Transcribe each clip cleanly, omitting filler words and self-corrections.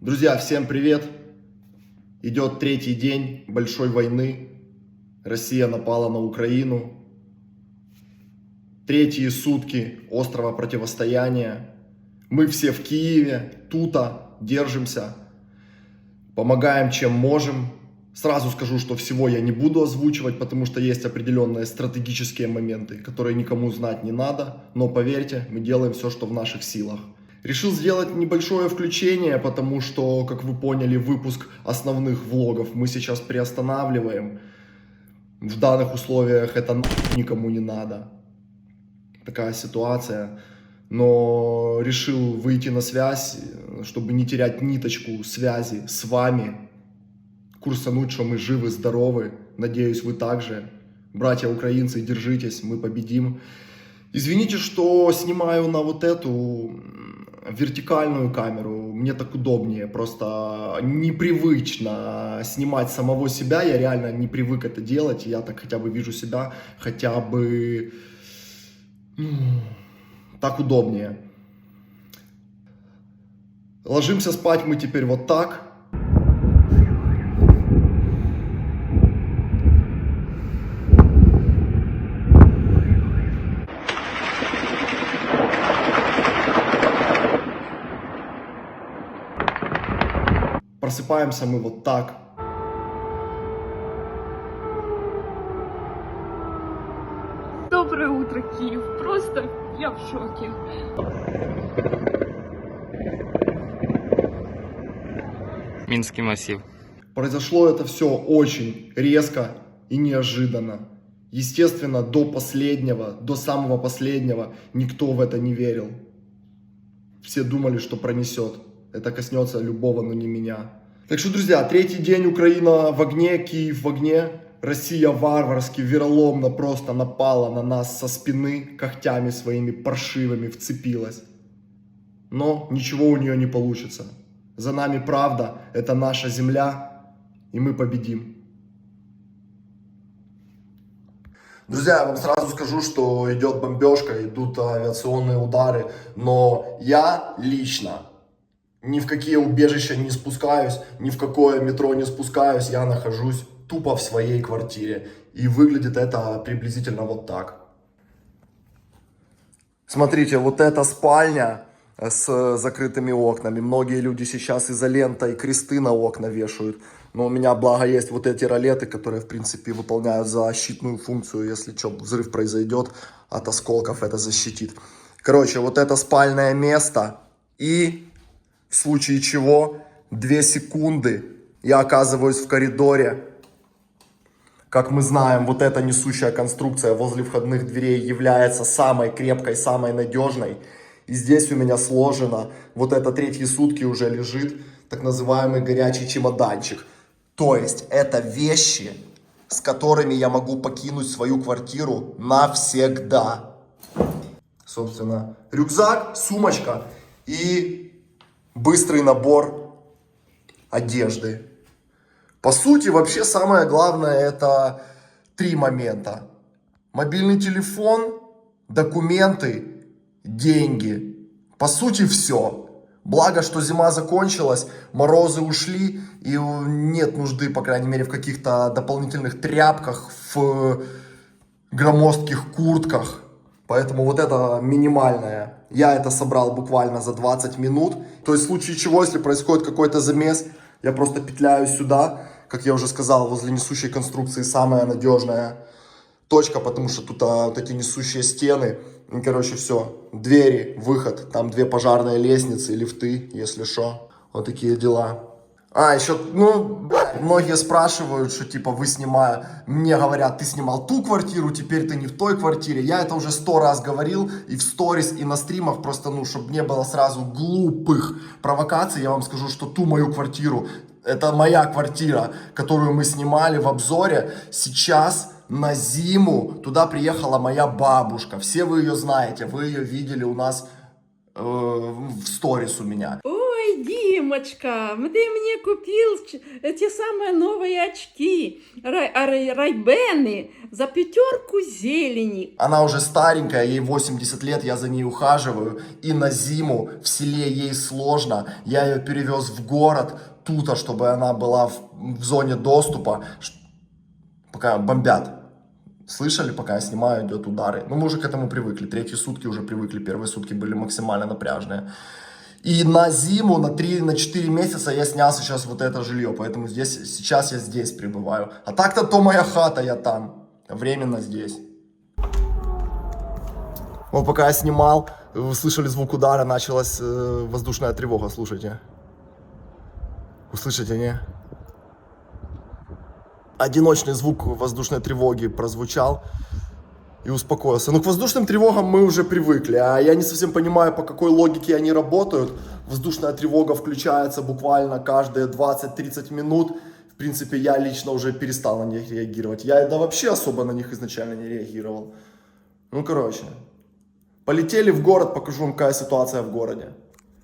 Друзья, всем привет! Идет третий день большой войны. Россия напала на Украину. Третьи сутки острого противостояния. Мы все в Киеве, тута, держимся, помогаем чем можем. Сразу скажу, что всего я не буду озвучивать, потому что есть определенные стратегические моменты, которые никому знать не надо. Но поверьте, мы делаем все, что в наших силах. Решил сделать небольшое включение, потому что, как вы поняли, выпуск основных влогов мы сейчас приостанавливаем. В данных условиях это никому не надо. Такая ситуация. Но решил выйти на связь, чтобы не терять ниточку связи с вами. Курсануть, что мы живы, здоровы. Надеюсь, вы также. Братья украинцы, держитесь, мы победим. Извините, что снимаю на вот эту вертикальную камеру, мне так удобнее, просто непривычно снимать самого себя, я реально не привык это делать, я так хотя бы вижу себя, хотя бы так удобнее. Ложимся спать мы теперь вот так. Просыпаемся мы вот так. Доброе утро, Киев. Просто я в шоке. Минский массив. Произошло это все очень резко и неожиданно. Естественно, до самого последнего никто в это не верил. Все думали, что пронесет. Это коснется любого, но не меня. Так что, друзья, третий день Украина в огне, Киев в огне. Россия варварски, вероломно просто напала на нас со спины, когтями своими паршивыми вцепилась. Но ничего у нее не получится. За нами правда, это наша земля, и мы победим. Друзья, я вам сразу скажу, что идет бомбежка, идут авиационные удары, но я лично ни в какие убежища не спускаюсь, ни в какое метро не спускаюсь, я нахожусь тупо в своей квартире. И выглядит это приблизительно вот так. Смотрите, вот эта спальня с закрытыми окнами. Многие люди сейчас изолентой кресты на окна вешают. Но у меня, благо, есть вот эти ролеты, которые, в принципе, выполняют защитную функцию. Если что, взрыв произойдет, от осколков это защитит. Короче, вот это спальное место. И в случае чего, 2 секунды я оказываюсь в коридоре. Как мы знаем, вот эта несущая конструкция возле входных дверей является самой крепкой, самой надежной. И здесь у меня сложено, вот это третьи сутки уже лежит, так называемый горячий чемоданчик. То есть это вещи, с которыми я могу покинуть свою квартиру навсегда. Собственно, рюкзак, сумочка и быстрый набор одежды. По сути, вообще самое главное это 3 момента. Мобильный телефон, документы, деньги. По сути, все. Благо, что зима закончилась, морозы ушли, и нет нужды, по крайней мере, в каких-то дополнительных тряпках, в громоздких куртках. Поэтому вот это минимальное. Я это собрал буквально за 20 минут. То есть в случае чего, если происходит какой-то замес, я просто петляю сюда. Как я уже сказал, возле несущей конструкции самая надежная точка, потому что тут вот эти несущие стены. И, короче, все. Двери, выход. Там 2 пожарные лестницы, лифты, если что. Вот такие дела. Еще, многие спрашивают, что типа вы мне говорят, ты снимал ту квартиру, теперь ты не в той квартире. Я это уже 100 раз говорил и в сторис, и на стримах, просто, чтобы не было сразу глупых провокаций, я вам скажу, что ту мою квартиру, это моя квартира, которую мы снимали в обзоре. Сейчас на зиму туда приехала моя бабушка. Все вы ее знаете, вы ее видели у нас в сторис у меня. Ой, Ой, Димочка, ты мне купил те самые новые очки, Райбены, за 5 зелени. Она уже старенькая, ей 80 лет, я за ней ухаживаю. И на зиму в селе ей сложно. Я ее перевез в город, тута, чтобы она была в зоне доступа, пока бомбят. Слышали, пока я снимаю, идет удары. Ну, мы уже к этому привыкли. 3 сутки уже привыкли. Первые сутки были максимально напряжные. И на зиму, на 3-4 месяца я снял сейчас вот это жилье. Поэтому сейчас я здесь пребываю. А так-то то моя хата, я там. Временно здесь. Вот пока я снимал, вы слышали звук удара, началась воздушная тревога. Слушайте. Услышите, не? Одиночный звук воздушной тревоги прозвучал и успокоился. Ну, к воздушным тревогам мы уже привыкли, а я не совсем понимаю, по какой логике они работают. Воздушная тревога включается буквально каждые 20-30 минут. В принципе, я лично уже перестал на них реагировать. Я вообще особо на них изначально не реагировал. Ну, короче. Полетели в город, покажу вам, какая ситуация в городе.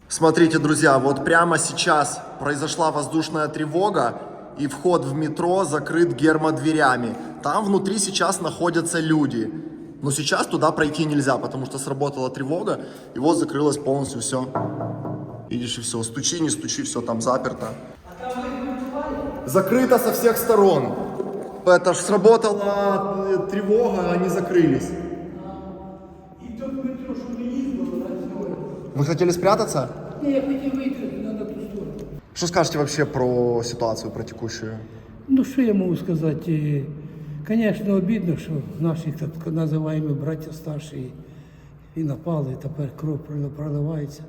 Смотрите, друзья, вот прямо сейчас произошла воздушная тревога. И вход в метро закрыт гермодверями. Там внутри сейчас находятся люди. Но сейчас туда пройти нельзя, потому что сработала тревога. И вот закрылось полностью все. Видишь, и все. Стучи, не стучи, все там заперто. Закрыто со всех сторон. Это ж сработала тревога, они закрылись. Вы хотели спрятаться? Не, я хотел выйти на ту сторону. Что скажете вообще про ситуацию, про текущую? Ну, что я могу сказать? Конечно, обидно, що наші так називаємо браття старші і напали, і тепер кров проливається.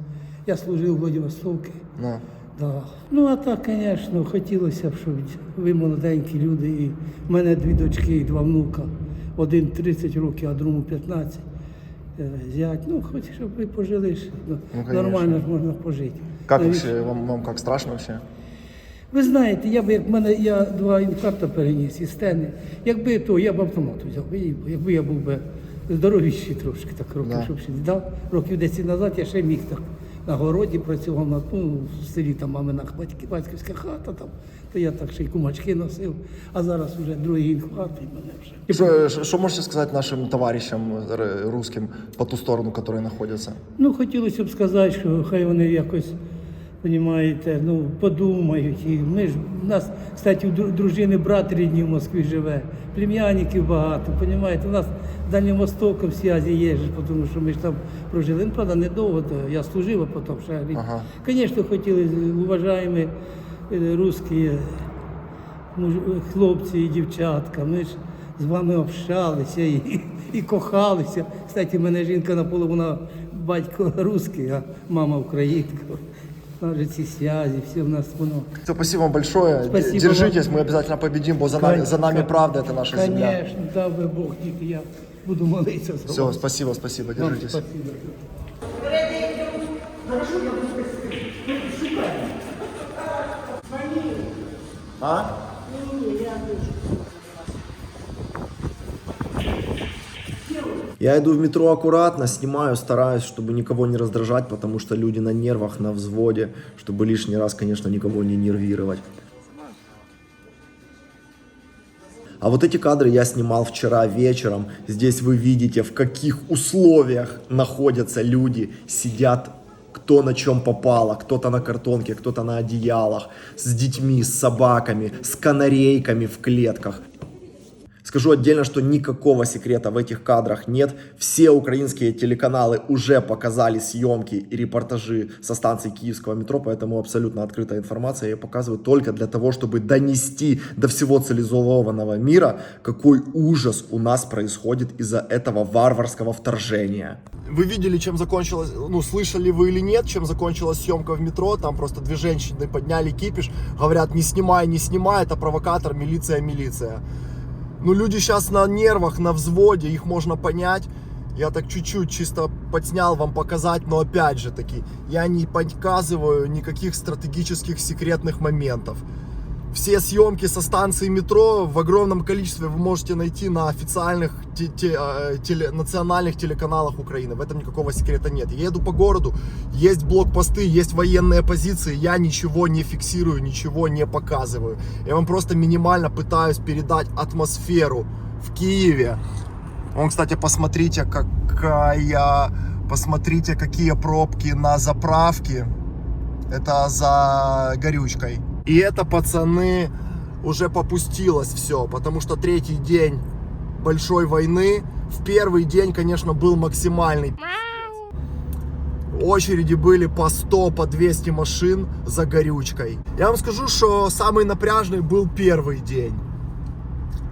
Я служив у Владивостокі. Да. Да. Ну, а так, звісно, хотілося б, щоб ви молоденькі люди, і в мене 2 дочки і 2 внука. Один 30 років, а другому 15. Зять, ну, хоч щоб ви пожили, ну, нормально ж можна пожити. Как вообще, вам как страшно вообще? Ви знаєте, я 2 інфаркта переніс і стени. Якби то, я б автомат взяв, якби я був би здоровіший трошки, так років, щоб ще дав. Років 10 назад я ще міг так на городі працював, в селі там мамина батьківська хата, там, то я так ще й кумачки носив, а зараз вже другий інфаркт і мене вже. Что можете сказать нашим товарищам русским по ту сторону, которые находятся? Ну, хотілося б сказати, що хай вони якось, розумієте, ну, подумають. І ми ж, у нас, кстати, у дружини брат рідний в Москві живе, племянників багато, розумієте, у нас Дальнім Востоком зв'язі є, тому що ми ж там прожили. Ну, правда, недовго, то я служив, а потім ще рік. Звісно, хотіли, уважаємо русські хлопці і дівчатка, ми ж з вами общалися і кохалися. Кстати, в мене жінка наполовину батько русський, а мама українка. У нас же ці зв'язки, все в нас воно. Все, спасибо вам большое. Спасибо Держитесь, вам. мы обязательно победим, бо за нами правда, это наша земля. Конечно, дав би Бог, тільки я буду молитися за Все, вас. спасибо, Вам держитесь. спасибо. А? Я иду в метро аккуратно, снимаю, стараюсь, чтобы никого не раздражать, потому что люди на нервах, на взводе, чтобы лишний раз, конечно, никого не нервировать. А вот эти кадры я снимал вчера вечером. Здесь вы видите, в каких условиях находятся люди, сидят кто на чем попало, кто-то на картонке, кто-то на одеялах, с детьми, с собаками, с канарейками в клетках. Скажу отдельно, что никакого секрета в этих кадрах нет. Все украинские телеканалы уже показали съемки и репортажи со станции киевского метро, поэтому абсолютно открытая информация. Я показываю только для того, чтобы донести до всего цивилизованного мира, какой ужас у нас происходит из-за этого варварского вторжения. Вы видели, чем закончилась, ну, слышали вы или нет, чем закончилась съемка в метро? Там просто 2 женщины подняли кипиш, говорят, не снимай, это провокатор, милиция. Ну, люди сейчас на нервах, на взводе, их можно понять. Я так чуть-чуть чисто подснял вам показать, но опять же таки, я не показываю никаких стратегических секретных моментов. Все съемки со станции метро в огромном количестве вы можете найти на официальных национальных телеканалах Украины. В этом никакого секрета нет. Я еду по городу, есть блокпосты, есть военные позиции. Я ничего не фиксирую, ничего не показываю. Я вам просто минимально пытаюсь передать атмосферу в Киеве. Вон, кстати, посмотрите, какие пробки на заправке. Это за горючкой. И это, пацаны, уже попустилось все, потому что третий день большой войны. В первый день, конечно, был максимальный. Очереди были по 100, по 200 машин за горючкой. Я вам скажу, что самый напряжный был первый день.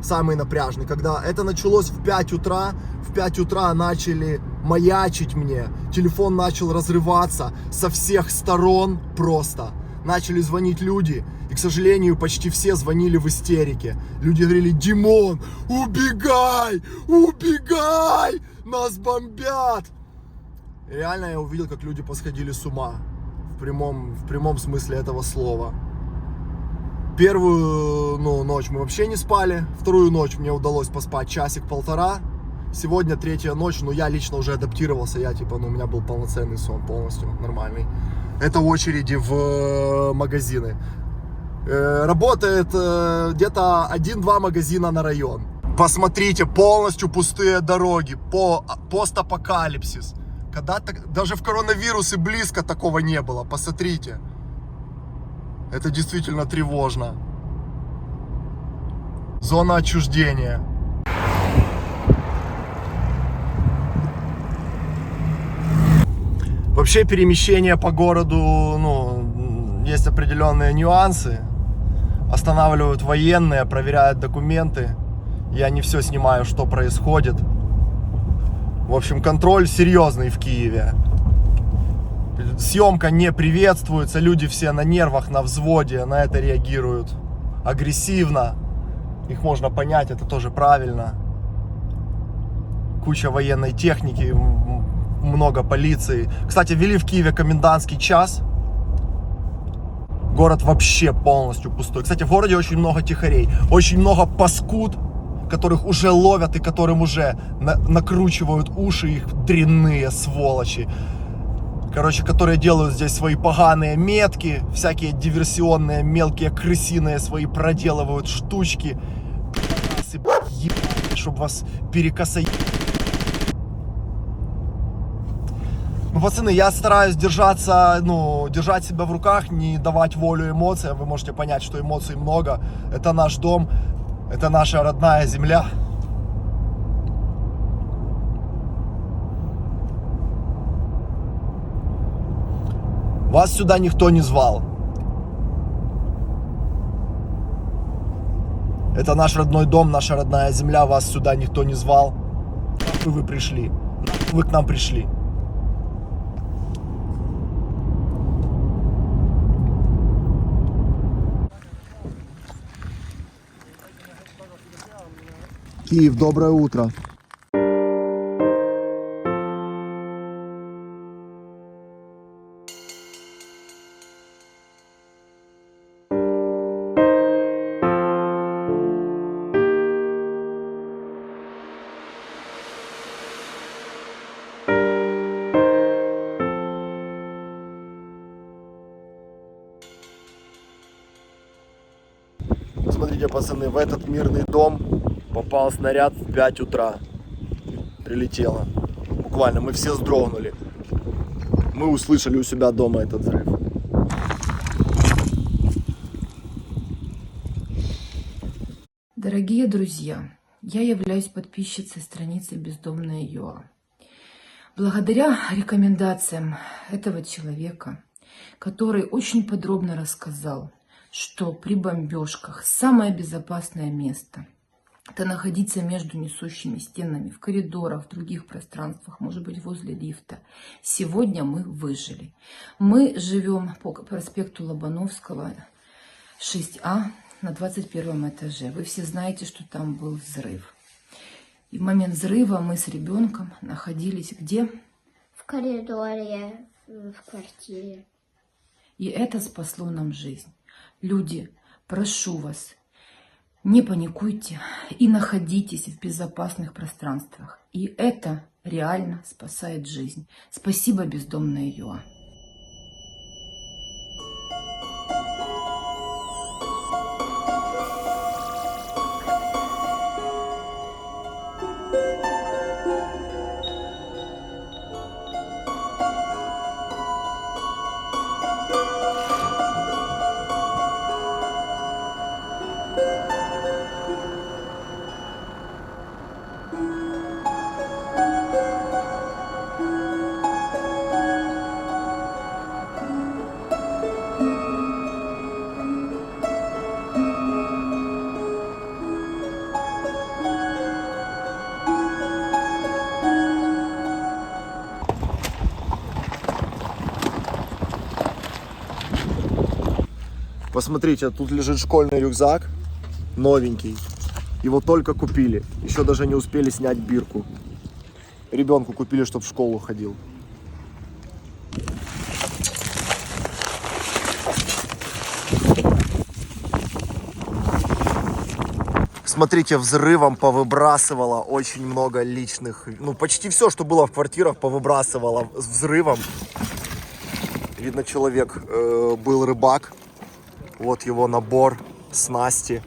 Самый напряжный, когда это началось в 5 утра. В 5 утра начали маячить мне. Телефон начал разрываться со всех сторон просто. Начали звонить люди, и, к сожалению, почти все звонили в истерике. Люди говорили: Димон, убегай, убегай, нас бомбят. И реально я увидел, как люди посходили с ума, в прямом смысле этого слова. Первую ночь мы вообще не спали, вторую ночь мне удалось поспать часик-полтора. Сегодня третья ночь, но я лично уже адаптировался, у меня был полноценный сон, полностью нормальный. Это очереди в магазины. Работает где-то 1-2 магазина на район. Посмотрите, полностью пустые дороги, постапокалипсис. Когда-то, даже в коронавирус и близко такого не было, посмотрите. Это действительно тревожно. Зона отчуждения. Вообще перемещение по городу, есть определенные нюансы. Останавливают военные, проверяют документы. Я не все снимаю, что происходит. В общем, контроль серьезный в Киеве. Съемка не приветствуется, люди все на нервах, на взводе, на это реагируют агрессивно. Их можно понять, это тоже правильно. Куча военной техники, много полиции. Кстати, ввели в Киеве комендантский час. Город вообще полностью пустой. Кстати, в городе очень много тихарей, очень много паскуд, которых уже ловят и которым уже накручивают уши, их дрянные сволочи. Которые делают здесь свои поганые метки, всякие диверсионные, мелкие крысиные свои проделывают штучки, чтобы вас перекосать. Пацаны, я стараюсь держать себя в руках, не давать волю эмоциям. Вы можете понять, что эмоций много. Это наш дом, это наша родная земля. Вас сюда никто не звал. Это наш родной дом, наша родная земля. Вас сюда никто не звал. Вы пришли. Вы к нам пришли. Киев, доброе утро. Смотрите, пацаны, в этот мирный дом попал снаряд в 5 утра. Прилетело. Буквально, мы все вздрогнули. Мы услышали у себя дома этот взрыв. Дорогие друзья, я являюсь подписчицей страницы Бездомная.ua. Благодаря рекомендациям этого человека, который очень подробно рассказал, что при бомбежках самое безопасное место – это находиться между несущими стенами, в коридорах, в других пространствах, может быть, возле лифта. Сегодня мы выжили. Мы живем по проспекту Лобановского, 6А, на 21 этаже. Вы все знаете, что там был взрыв. И в момент взрыва мы с ребенком находились где? В коридоре, в квартире. И это спасло нам жизнь. Люди прошу вас, не паникуйте и находитесь в безопасных пространствах. И это реально спасает жизнь. Спасибо, бездомная ЮА. Посмотрите, тут лежит школьный рюкзак, новенький. Его только купили, еще даже не успели снять бирку. Ребенку купили, чтобы в школу ходил. Смотрите, взрывом повыбрасывало очень много личных... Ну, почти все, что было в квартирах, повыбрасывало с взрывом. Видно, человек был рыбак. Вот его набор, снасти,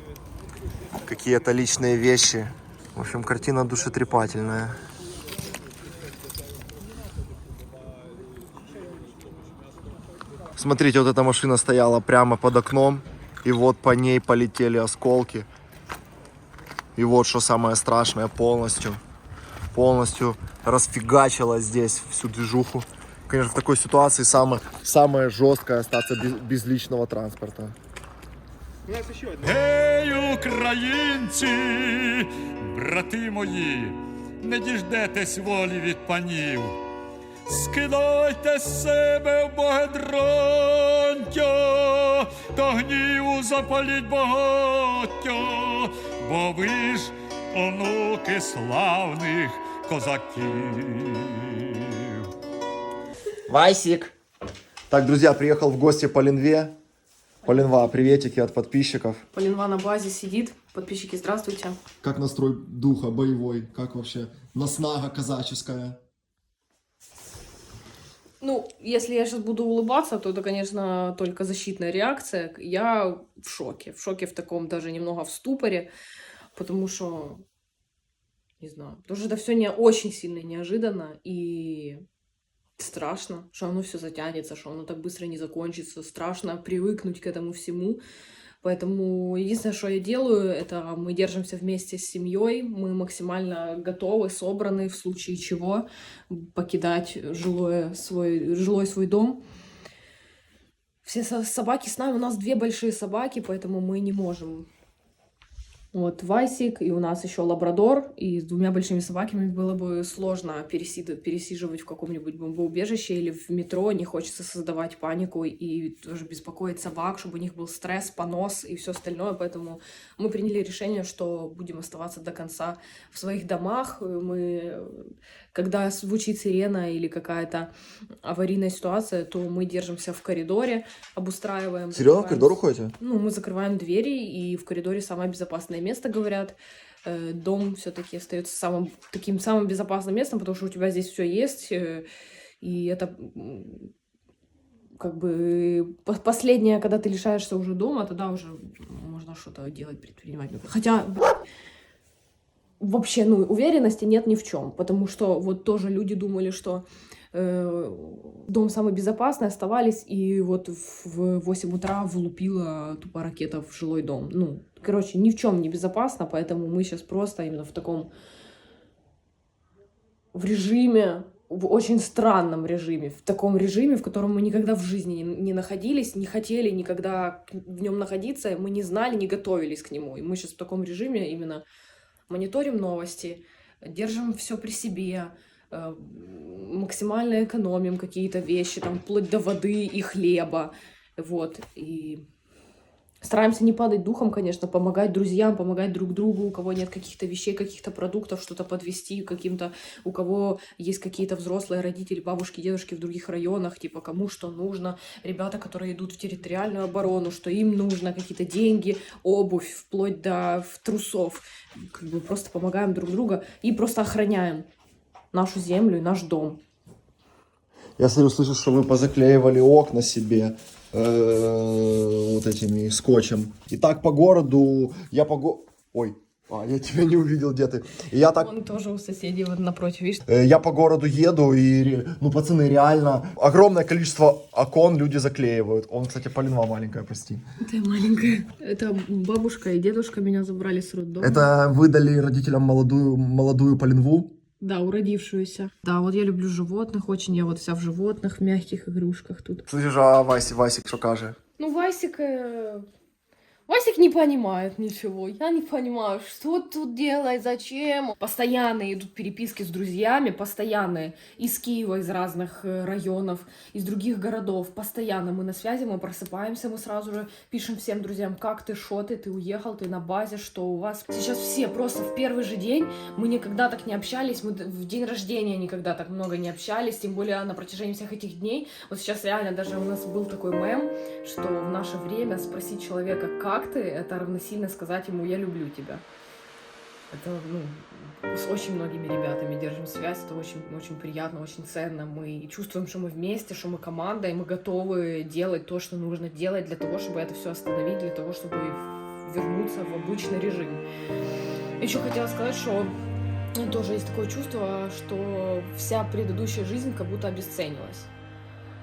какие-то личные вещи. В общем, картина душетрепательная. Смотрите, вот эта машина стояла прямо под окном. И вот по ней полетели осколки. И вот что самое страшное, полностью расфигачило здесь всю движуху. Конечно, в такой ситуации самое жесткое остаться без личного транспорта. Гей, українці, брати мої, не діждетесь волі від панів. Скидайте з себе в богедронтя, та гніву запаліть багаття, бо ви ж онуки славних козаків. Васик! Так, друзья, приехал в гости по Линве. Полинва, приветики от подписчиков. Полинва на базе сидит. Подписчики, здравствуйте. Как настрой духа боевой? Как вообще наснага казаческая? Ну, если я сейчас буду улыбаться, то это, конечно, только защитная реакция. Я в шоке. В шоке, в таком даже немного в ступоре. Потому что, не знаю, потому что это все не очень сильно неожиданно. И страшно, что оно все затянется, что оно так быстро не закончится. Страшно привыкнуть к этому всему. Поэтому единственное, что я делаю, это мы держимся вместе с семьей, мы максимально готовы, собраны в случае чего покидать жилой свой дом. Все собаки с нами, у нас 2 большие собаки, поэтому мы не можем. Вот Васик, и у нас еще лабрадор, и с 2 большими собаками было бы сложно пересиживать в каком-нибудь бомбоубежище или в метро, не хочется создавать панику и тоже беспокоить собак, чтобы у них был стресс, понос и все остальное, поэтому мы приняли решение, что будем оставаться до конца в своих домах. Когда звучит сирена или какая-то аварийная ситуация, то мы держимся в коридоре, обустраиваем. Серьезно, в коридор уходите? Ну, мы закрываем двери, и в коридоре самое безопасное место, говорят. Дом все-таки остается самым безопасным местом, потому что у тебя здесь все есть, и это как бы последнее, когда ты лишаешься уже дома, тогда уже можно что-то делать, предпринимать. Хотя вообще, уверенности нет ни в чем, потому что вот тоже люди думали, что дом самый безопасный, оставались, и вот в 8 утра влупила тупо ракета в жилой дом. Короче, ни в чем не безопасно, поэтому мы сейчас просто именно в таком режиме, в очень странном режиме, в таком режиме, в котором мы никогда в жизни не находились, не хотели никогда в нем находиться, мы не знали, не готовились к нему. И мы сейчас в таком режиме именно мониторим новости, держим все при себе, максимально экономим какие-то вещи, там, вплоть до воды и хлеба, вот, и Стараемся не падать духом, конечно, помогать друзьям, помогать друг другу, у кого нет каких-то вещей, каких-то продуктов, что-то подвести каким-то, у кого есть какие-то взрослые родители, бабушки, дедушки в других районах, типа кому что нужно, ребята, которые идут в территориальную оборону, что им нужно, какие-то деньги, обувь, вплоть до трусов. Как бы просто помогаем друг другу и просто охраняем нашу землю и наш дом. Я слышу, что вы позаклеивали окна себе вот этими скотчем. И так по городу, Ой, я тебя не увидел, где ты. И я так... Он тоже у соседей вот напротив, видишь? Я по городу еду, и, ну, пацаны, реально, огромное количество окон люди заклеивают. Он, кстати, Полинва маленькая, почти. Это я маленькая. Это бабушка и дедушка меня забрали с роддома. Это выдали родителям молодую Полинву. Да, уродившуюся. Да, вот я люблю животных очень, я вот вся в животных, в мягких игрушках тут. Слышишь, а Васик что каже? Ну, Васик не понимает ничего. Я не понимаю, что тут делать, зачем. Постоянно идут переписки с друзьями, постоянные. Из Киева, из разных районов, из других городов. Постоянно мы на связи, мы просыпаемся, мы сразу же пишем всем друзьям, как ты, шо ты уехал, ты на базе, что у вас. Сейчас все просто в первый же день, мы никогда так не общались, мы в день рождения никогда так много не общались, тем более на протяжении всех этих дней. Вот сейчас реально даже у нас был такой мем, что в наше время спросить человека, как ты, это равносильно сказать ему «я люблю тебя». Это, с очень многими ребятами держим связь, это очень, очень приятно, очень ценно. Мы чувствуем, что мы вместе, что мы команда, и мы готовы делать то, что нужно делать для того, чтобы это все остановить, для того, чтобы вернуться в обычный режим. Еще хотела сказать, что тоже есть такое чувство, что вся предыдущая жизнь как будто обесценилась.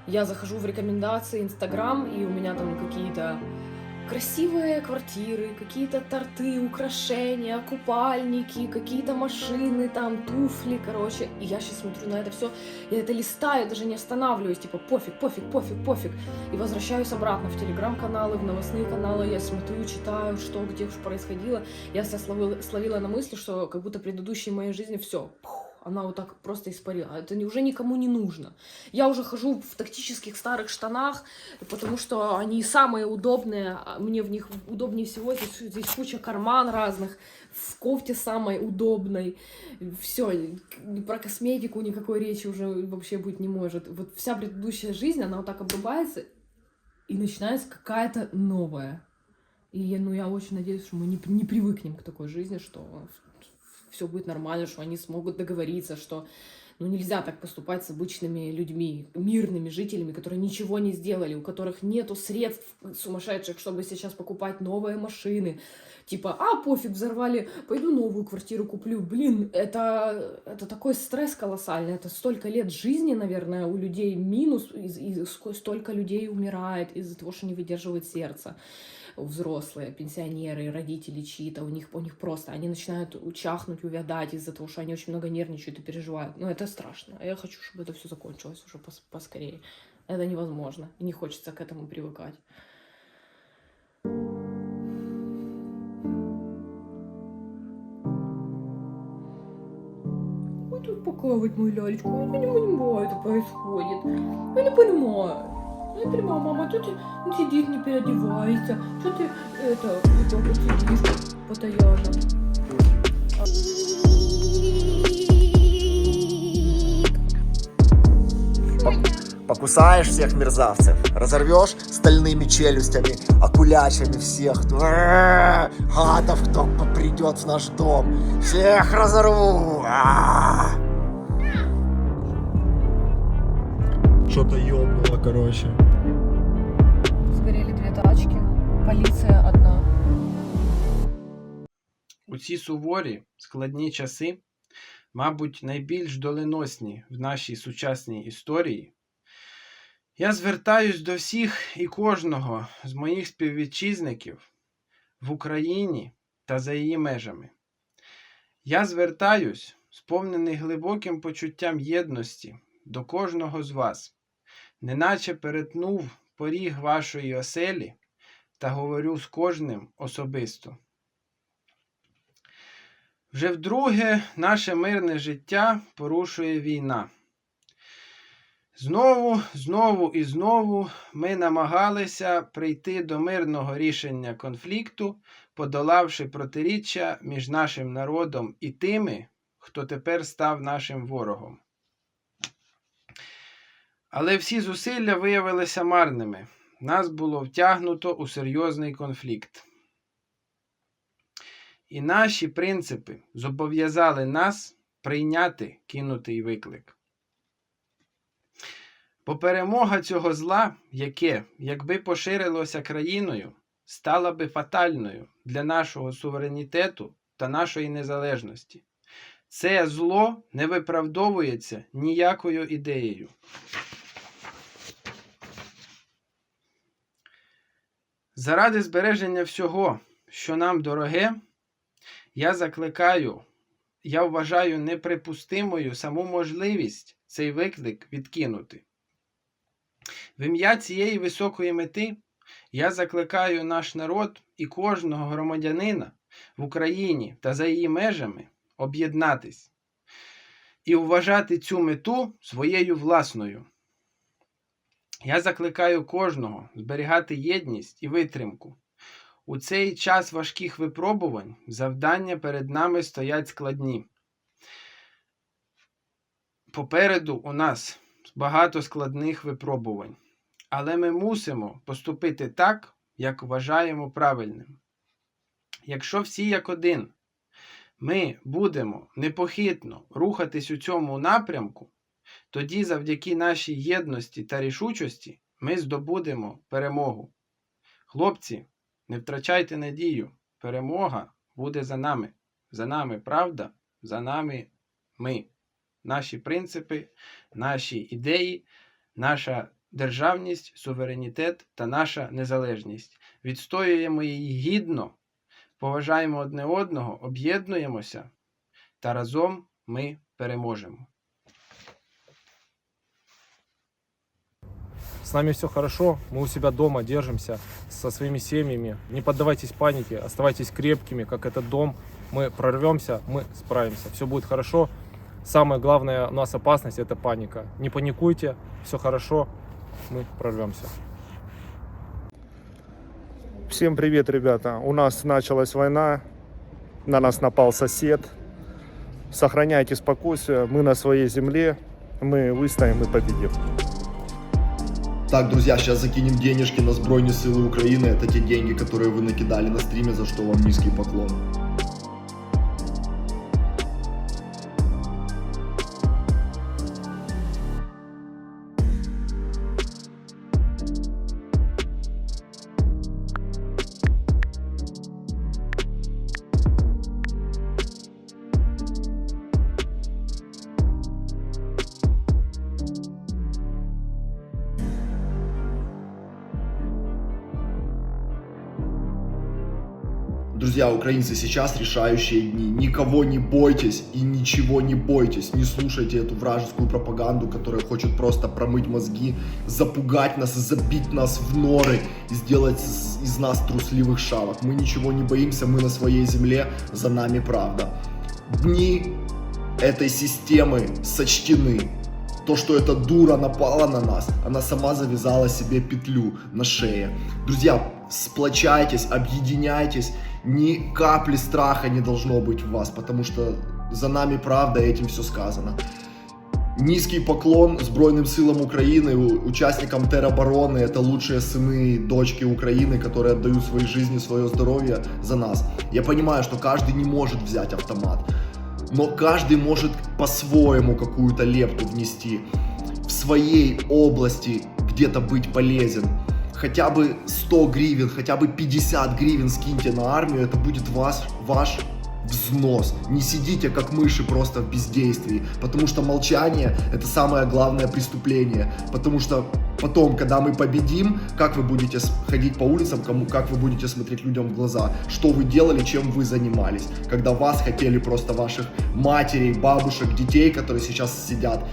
Я захожу в рекомендации Инстаграм, и у меня там какие-то красивые квартиры, какие-то торты, украшения, купальники, какие-то машины, там, туфли, короче. И я сейчас смотрю на это все, я это листаю, даже не останавливаюсь, типа пофиг. И возвращаюсь обратно в телеграм-каналы, в новостные каналы, я смотрю, читаю, что, где происходило. Я себя словила на мысли, что как будто предыдущей моей жизни все, она вот так просто испарила. Это уже никому не нужно. Я уже хожу в тактических старых штанах, потому что они самые удобные. Мне в них удобнее всего. Здесь куча карман разных. В кофте самой удобной. Все. Про косметику никакой речи уже вообще быть не может. Вот вся предыдущая жизнь, она вот так обрубается, и начинается какая-то новая. И я очень надеюсь, что мы не привыкнем к такой жизни, что все будет нормально, что они смогут договориться, что нельзя так поступать с обычными людьми, мирными жителями, которые ничего не сделали, у которых нету средств сумасшедших, чтобы сейчас покупать новые машины. Типа, пофиг, взорвали, пойду новую квартиру куплю. Блин, это такой стресс колоссальный, это столько лет жизни, наверное, у людей минус, и столько людей умирает из-за того, что не выдерживает сердце. Взрослые, пенсионеры, родители чьи-то, у них просто, они начинают чахнуть, увядать из-за того, что они очень много нервничают и переживают. Это страшно. Я хочу, чтобы это все закончилось уже поскорее. Это невозможно. И не хочется к этому привыкать. Ой, тут покалывать мою лялечку. Я не понимаю, это происходит. Я не понимаю. Я понимаю, мама, тут ты сидишь, не переодевайся. Что ты вот так вот сидишь постоянно? Покусаешь всех мерзавцев, разорвешь стальными челюстями, окулячами всех, гадов, кто придет в наш дом, всех разорву. Что-то ёбнуло, короче. Сгорели 2 тачки, поліція одна. У ці суворі, складні часи, мабуть, найбільш доленосні в нашій сучасній історії, я звертаюсь до всіх і кожного з моїх співвітчизників в Україні та за її межами. Я звертаюсь, сповнений глибоким почуттям єдності, до кожного з вас, неначе перетнув поріг вашої оселі та говорю з кожним особисто. Вже вдруге наше мирне життя порушує війна. Знову і знову ми намагалися прийти до мирного рішення конфлікту, подолавши протиріччя між нашим народом і тими, хто тепер став нашим ворогом. Але всі зусилля виявилися марними. Нас було втягнуто у серйозний конфлікт. І наші принципи зобов'язали нас прийняти кинутий виклик. Бо перемога цього зла, яке, якби поширилося країною, стала би фатальною для нашого суверенітету та нашої незалежності. Це зло не виправдовується ніякою ідеєю. Заради збереження всього, що нам дороге, я вважаю неприпустимою саму можливість цей виклик відкинути. В ім'я цієї високої мети я закликаю наш народ і кожного громадянина в Україні та за її межами об'єднатись і вважати цю мету своєю власною. Я закликаю кожного зберігати єдність і витримку. У цей час важких випробувань завдання перед нами стоять складні. Попереду у нас багато складних випробувань, але ми мусимо поступити так, як вважаємо правильним. Якщо всі як один ми будемо непохитно рухатись у цьому напрямку, тоді завдяки нашій єдності та рішучості ми здобудемо перемогу. Хлопці, не втрачайте надію. Перемога буде за нами. За нами правда, за нами ми. Наші принципи, наші ідеї, наша державність, суверенітет та наша незалежність. Відстоюємо її гідно, поважаємо одне одного, об'єднуємося та разом ми переможемо. С нами все хорошо, мы у себя дома держимся со своими семьями. Не поддавайтесь панике, оставайтесь крепкими, как этот дом. Мы прорвемся, мы справимся. Все будет хорошо. Самая главная у нас опасность — это паника. Не паникуйте, все хорошо, мы прорвемся. Всем привет, ребята. У нас началась война, на нас напал сосед. Сохраняйте спокойствие, мы на своей земле, мы выстоим и победим. Так, друзья, сейчас закинем денежки на Збройні Сили України. Это те деньги, которые вы накидали на стриме, за что вам низкий поклон. Друзья, украинцы, сейчас решающие дни. Никого не бойтесь и ничего не бойтесь. Не слушайте эту вражескую пропаганду, которая хочет просто промыть мозги, запугать нас, забить нас в норы и сделать из нас трусливых шавок. Мы ничего не боимся, мы на своей земле, за нами правда. Дни этой системы сочтены. То, что эта дура напала на нас, она сама завязала себе петлю на шее. Друзья, сплочайтесь, объединяйтесь. Ни капли страха не должно быть в вас, потому что за нами правда, этим все сказано. Низкий поклон Збройным силам Украины, участникам теробороны. Это лучшие сыны и дочки Украины, которые отдают свои жизни, свое здоровье за нас. Я понимаю, что каждый не может взять автомат, но каждый может по-своему какую-то лепту внести, в своей области где-то быть полезен. Хотя бы 100 гривен, хотя бы 50 гривен скиньте на армию, это будет ваш взнос. Не сидите как мыши просто в бездействии, потому что молчание — это самое главное преступление. Потому что потом, когда мы победим, как вы будете ходить по улицам, как вы будете смотреть людям в глаза, что вы делали, чем вы занимались, когда вас хотели просто ваших матерей, бабушек, детей, которые сейчас сидят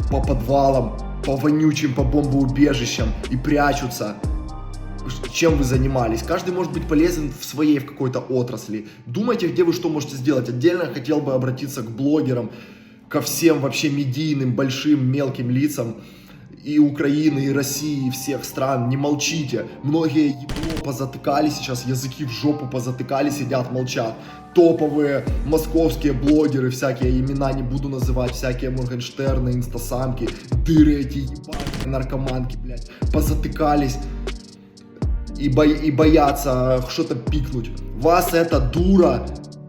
по подвалам, по вонючим, по бомбоубежищам и прячутся. Чем вы занимались? Каждый может быть полезен в своей, в какой-то отрасли. Думайте, где вы что можете сделать. Отдельно хотел бы обратиться к блогерам, ко всем вообще медийным, большим, мелким лицам и Украины, и России, и всех стран. Не молчите. Многие ебло позатыкали сейчас, языки в жопу позатыкали, сидят, молчат. Топовые московские блогеры, всякие имена не буду называть, всякие Моргенштерны, инстасамки, дыры эти ебаные наркоманки, блядь, позатыкались и боятся что-то пикнуть. Вас эта дура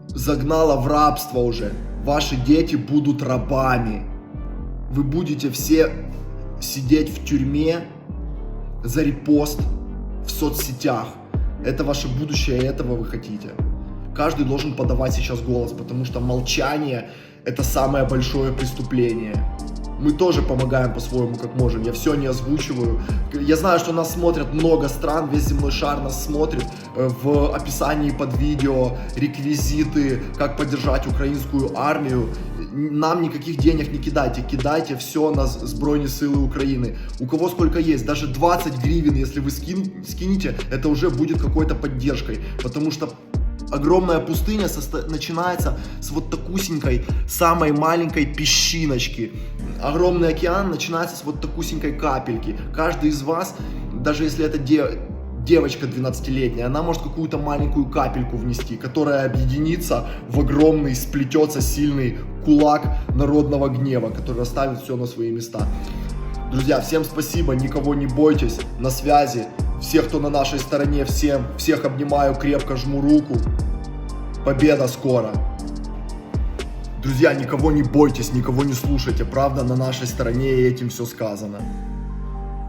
загнала в рабство уже. Ваши дети будут рабами. Вы будете все сидеть в тюрьме за репост в соцсетях. Это ваше будущее, и этого вы хотите. Каждый должен подавать сейчас голос, потому что молчание – это самое большое преступление. Мы тоже помогаем по-своему, как можем. Я все не озвучиваю. Я знаю, что нас смотрят много стран, весь земной шар нас смотрит. В описании под видео реквизиты, как поддержать украинскую армию. Нам никаких денег не кидайте. Кидайте все на Збройні силы Украины. У кого сколько есть. Даже 20 гривен, если вы скинете, это уже будет какой-то поддержкой. Потому что огромная пустыня начинается с вот такусенькой, самой маленькой песчиночки. Огромный океан начинается с вот такусенькой капельки. Каждый из вас, даже если это девочка 12-летняя, она может какую-то маленькую капельку внести, которая объединится в огромный, сплетется сильный кулак народного гнева, который расставит все на свои места. Друзья, всем спасибо, никого не бойтесь, на связи. Всех, кто на нашей стороне, всех обнимаю, крепко жму руку. Победа скоро. Друзья, никого не бойтесь, никого не слушайте. Правда на нашей стороне, и этим все сказано.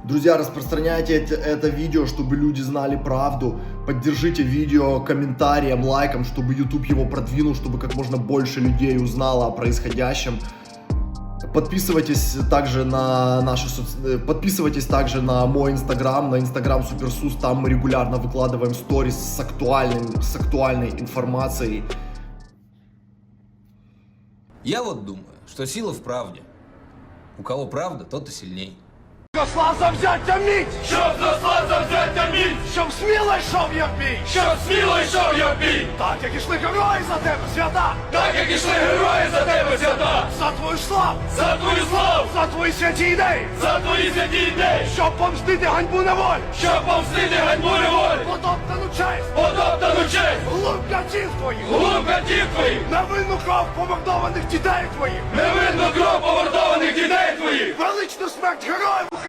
Друзья, распространяйте это видео, чтобы люди знали правду. Поддержите видео комментарием, лайком, чтобы YouTube его продвинул, чтобы как можно больше людей узнало о происходящем. Подписывайтесь также на подписывайтесь также на мой инстаграм, на инстаграм Суперсус. Там мы регулярно выкладываем сторис с актуальной информацией. Я вот думаю, что сила в правде. У кого правда, тот и сильней. Слав завзяття міць! Щоб за слав завзяття міць! Щоб сміло йшов я в бій! Щоб сміло йшов я в бій! Так, як ішли герої за тебе, свята! Так, як ішли герої за тебе, свята! За твою славу! За твою славу! За твої святі ідеї! За твої святі ідеї! Щоб помстити ганьбу неволі! Щоб помстити ганьбу неволі! Потоптану честь! Потоптану честь! Глуб катів твоїх! Глуб катів твоїх! Невинну кров помордованих дітей твоїх! Невинну кров помордованих дітей твоїх! Величну смерть героїв!